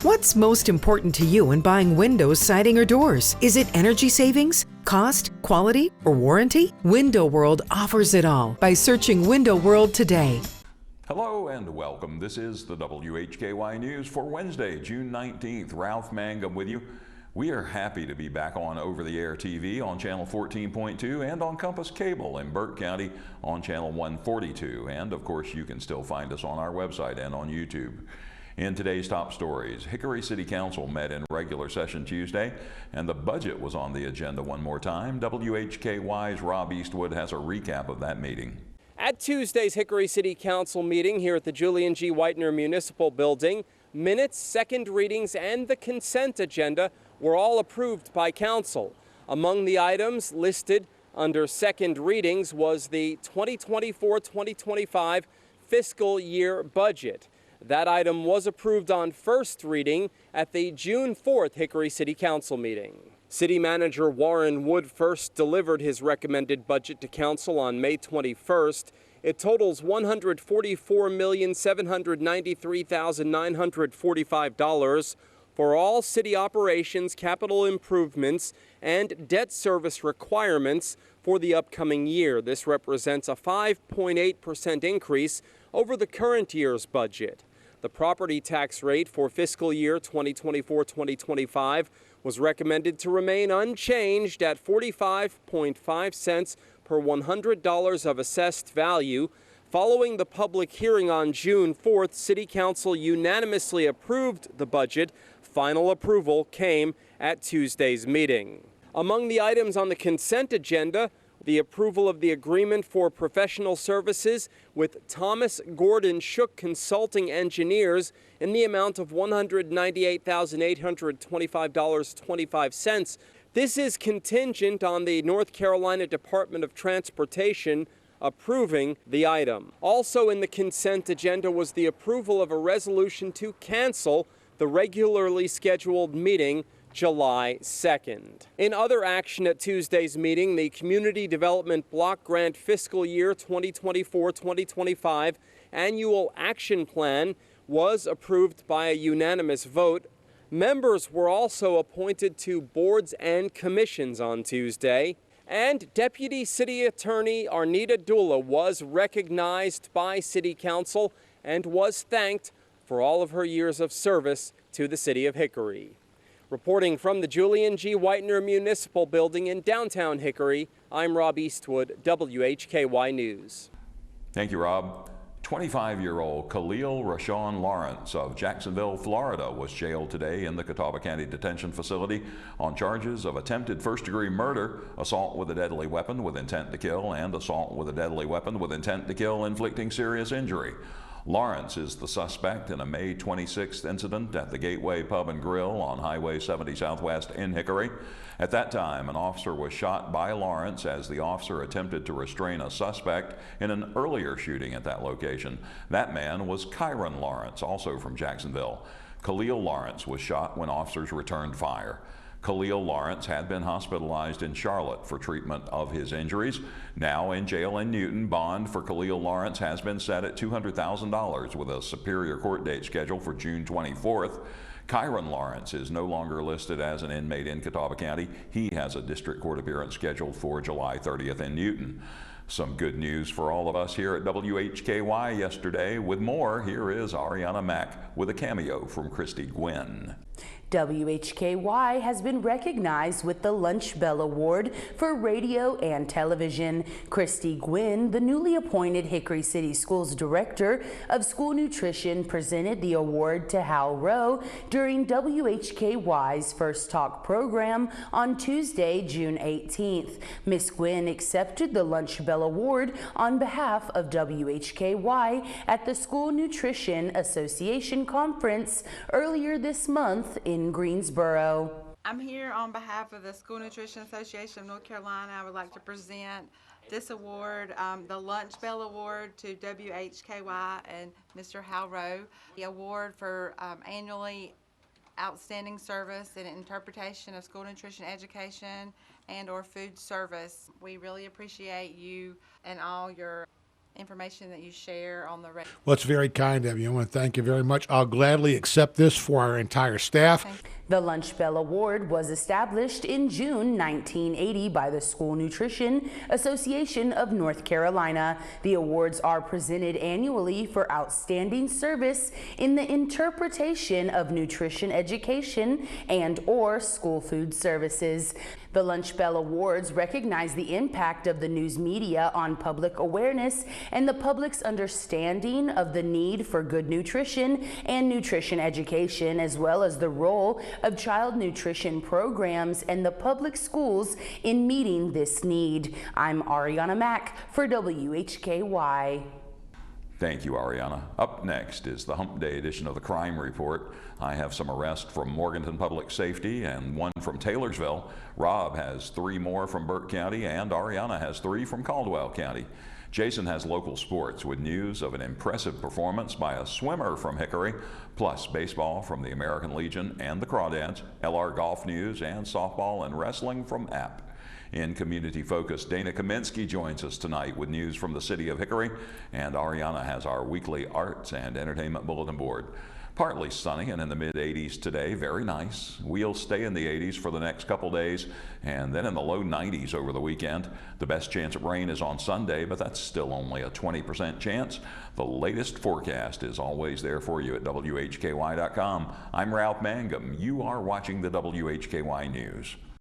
What's most important to you when buying windows, siding, or doors? Is it energy savings, cost, quality, or warranty? Window World offers it all by searching Window World today. Hello and welcome. This is the WHKY News for Wednesday, June 19th. Ralph Mangum with you. We are happy to be back on over-the-air TV on channel 14.2 and on Compass Cable in Burke County on channel 142. And of course, you can still find us on our website and on YouTube. In today's top stories, Hickory City Council met in regular session Tuesday, and the budget was on the agenda one more time. WHKY's Rob Eastwood has a recap of that meeting. At Tuesday's Hickory City Council meeting here at the Julian G. Whitener Municipal Building, minutes, second readings, and the consent agenda were all approved by Council. Among the items listed under second readings was the 2024-2025 fiscal year budget. That item was approved on first reading at the June 4th Hickory City Council meeting. City Manager Warren Wood first delivered his recommended budget to Council on May 21st. It totals $144,793,945 for all city operations, capital improvements, and debt service requirements for the upcoming year. This represents a 5.8% increase over the current year's budget. The property tax rate for fiscal year 2024-2025 was recommended to remain unchanged at 45.5 cents per $100 of assessed value. Following the public hearing on June 4th, City Council unanimously approved the budget. Final approval came at Tuesday's meeting. Among the items on the consent agenda, the approval of the agreement for professional services with Thomas Gordon Shook Consulting Engineers in the amount of $198,825.25. This is contingent on the North Carolina Department of Transportation approving the item. Also in the consent agenda was the approval of a resolution to cancel the regularly scheduled meeting July 2nd. In other action at Tuesday's meeting, the Community Development Block Grant Fiscal Year 2024-2025 Annual Action Plan was approved by a unanimous vote. Members were also appointed to boards and commissions on Tuesday. And Deputy City Attorney Arnita Dula was recognized by City Council and was thanked for all of her years of service to the City of Hickory. Reporting from the Julian G. Whitener Municipal Building in downtown Hickory, I'm Rob Eastwood, WHKY News. Thank you, Rob. 25-year-old Khalil Rashawn Lawrence of Jacksonville, Florida, was jailed today in the Catawba County Detention Facility on charges of attempted first-degree murder, assault with a deadly weapon with intent to kill, and assault with a deadly weapon with intent to kill, inflicting serious injury. Lawrence is the suspect in a May 26th incident at the Gateway Pub and Grill on Highway 70 Southwest in Hickory. At that time, an officer was shot by Lawrence as the officer attempted to restrain a suspect in an earlier shooting at that location. That man was Kyron Lawrence, also from Jacksonville. Khalil Lawrence was shot when officers returned fire. Khalil Lawrence had been hospitalized in Charlotte for treatment of his injuries. Now in jail in Newton, bond for Khalil Lawrence has been set at $200,000 with a Superior Court date scheduled for June 24th. Kyron Lawrence is no longer listed as an inmate in Catawba County. He has a district court appearance scheduled for July 30th in Newton. Some good news for all of us here at WHKY yesterday. With more, here is Arianna Mack with a cameo from Christy Gwynn. WHKY has been recognized with the Lunch Bell Award for radio and television. Christy Gwynn, the newly appointed Hickory City Schools Director of School Nutrition, presented the award to Hal Rowe during WHKY's First Talk program on Tuesday, June 18th. Ms. Gwynn accepted the Lunch Bell Award on behalf of WHKY at the School Nutrition Association Conference earlier this month in Greensboro. I'm here on behalf of the School Nutrition Association of North Carolina. I would like to present this award, the Lunch Bell Award, to WHKY and Mr. Hal Rowe. The award for annually outstanding service in interpretation of school nutrition education and or food service. We really appreciate you and all your information that you share on the radio. Well, it's very kind of you. I want to thank you very much. I'll gladly accept this for our entire staff. The Lunch Bell Award was established in June 1980 by the School Nutrition Association of North Carolina. The awards are presented annually for outstanding service in the interpretation of nutrition education and/or school food services. The Lunch Bell Awards recognize the impact of the news media on public awareness and the public's understanding of the need for good nutrition and nutrition education, as well as the role of child nutrition programs and the public schools in meeting this need. I'm Arianna Mack for WHKY. Thank you, Arianna. Up next is the Hump Day edition of the Crime Report. I have some arrests from Morganton Public Safety and one from Taylorsville. Rob has 3 more from Burke County, and Arianna has 3 from Caldwell County. Jason has local sports with news of an impressive performance by a swimmer from Hickory, plus baseball from the American Legion and the Crawdads, LR golf news, and softball and wrestling from App. In Community Focus, Dana Kaminsky joins us tonight with news from the city of Hickory, and Arianna has our weekly arts and entertainment bulletin board. Partly sunny and in the mid-80s today, very nice. We'll stay in the 80s for the next couple days and then in the low 90s over the weekend. The best chance of rain is on Sunday, but that's still only a 20% chance. The latest forecast is always there for you at WHKY.com. I'm Ralph Mangum. You are watching the WHKY News.